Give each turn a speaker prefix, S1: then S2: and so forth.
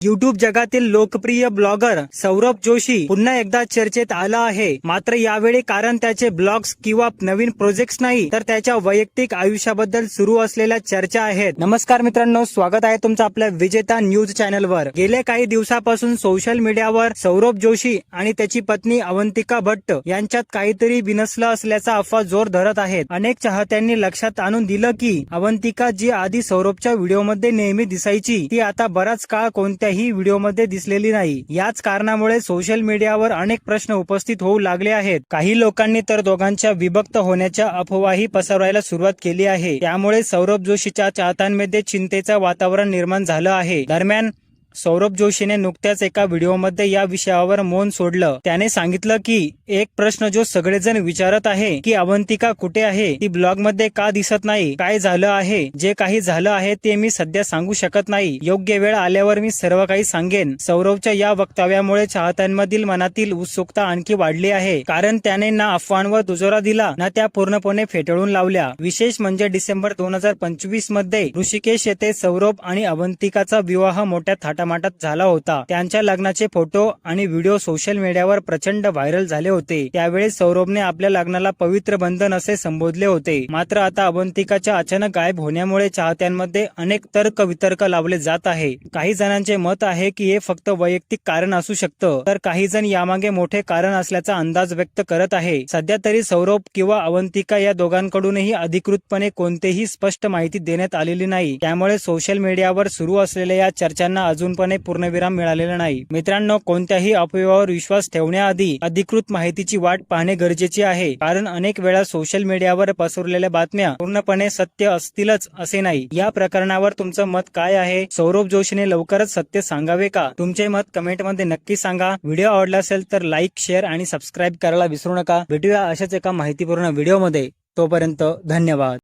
S1: YouTube जगातील लोकप्रिय blogger Saurabh Joshi पुन्हा एकदा चर्चेत आला आहे। मात्र यावेळी कारण त्याचे ब्लॉग्स किंवा नवीन प्रोजेक्ट्स नाही, तर त्याच्या वैयक्तिक आयुष्याबद्दल सुरू असलेल्या चर्चा आहेत। नमस्कार मित्रांनो, स्वागत आहे तुमचं आपल्या विजेता न्यूज चॅनलवर। गेल्या काही दिवसापासून सोशल मीडियावर सौरभ जोशी आणि त्याची पत्नी अवंतिका भट्ट यांच्यात काहीतरी बिनसलं असल्याचा अफवा जोर धरत आहेत। अनेक चाहत्यांनी लक्षात आणून दिलं की अवंतिका जी आधी सौरभच्या व्हिडिओमध्ये नेहमी दिसायची, ती आता बराच काळ कोणत्याही व्हिडिओमध्ये दिसलेली नाही। याच कारणामुळे सोशल मीडियावर अनेक प्रश्न उपस्थित होऊ लागले आहेत। काही लोकांनी तर दोघांच्या विभक्त होण्याच्या अफवाही पसरवायला सुरुवात केली आहे। त्यामुळे सौरभ जोशीच्या चाहत्यांमध्ये चिंतेचं वातावरण निर्माण झालं आहे। दरम्यान सौरभ जोशीने नुकत्याच एका व्हिडिओमध्ये या विषयावर मौन सोडलं। त्याने सांगितलं की एक प्रश्न जो सगळेजण विचारत आहे की अवंतिका कुठे आहे, ती ब्लॉगमध्ये का दिसत नाही, काय झालं आहे? जे काही झालं आहे ते मी सध्या सांगू शकत नाही, योग्य वेळ आल्यावर मी सर्व काही सांगेन। सौरभच्या या वक्तव्यामुळे चाहत्यांमधील मनातील उत्सुकता आणखी वाढली आहे, कारण त्याने ना अफवांवर दुजोरा दिला ना त्या पूर्णपणे फेटाळून लावल्या। विशेष म्हणजे डिसेंबर 2025 मध्ये ऋषिकेश येथे सौरभ आणि अवंतिकाचा विवाह मोठ्या थाटामाटात झाला होता। त्यांच्या लग्नाचे फोटो आणि व्हिडिओ सोशल मीडियावर प्रचंड व्हायरल झाले होते। त्यावेळी सौरभने आपल्या लग्नाला पवित्र बंधन असे संबोधले होते। मात्र आता अवंतिकाच्या अचानक गायब होण्यामुळे चाहत्यांमध्ये अनेक तर्क वितर्क लावले जात आहे। काही जणांचे मत आहे की हे फक्त वैयक्तिक कारण असू शकतं, तर काही जण यामागे मोठे कारण असल्याचा अंदाज व्यक्त करत आहे। सध्या तरी सौरभ किंवा अवंतिका या दोघांकडूनही अधिकृतपणे कोणतीही स्पष्ट माहिती देण्यात आलेली नाही। त्यामुळे सोशल मीडियावर सुरू असलेल्या या चर्चांना अजूनपणे पूर्णविराम मिळालेला नाही। मित्रांनो, कोणत्याही अफवेवर विश्वास ठेवण्याआधी अधिकृत माहितीची वाट पाहणे गरजेचे आहे, कारण अनेक वेळा सोशल मीडियावर पसरलेल्या बातम्या पूर्णपणे सत्य असतीलच असे नाही। या प्रकरणावर तुमचं मत काय आहे? सौरभ जोशीने लवकरच सत्य सांगावे का? तुमचे मत कमेंटमध्ये नक्की सांगा। व्हिडिओ आवडला असेल तर लाईक, शेअर आणि सबस्क्राईब करायला विसरू नका। भेटूया अशाच एका माहितीपूर्ण व्हिडिओमध्ये। तोपर्यंत धन्यवाद।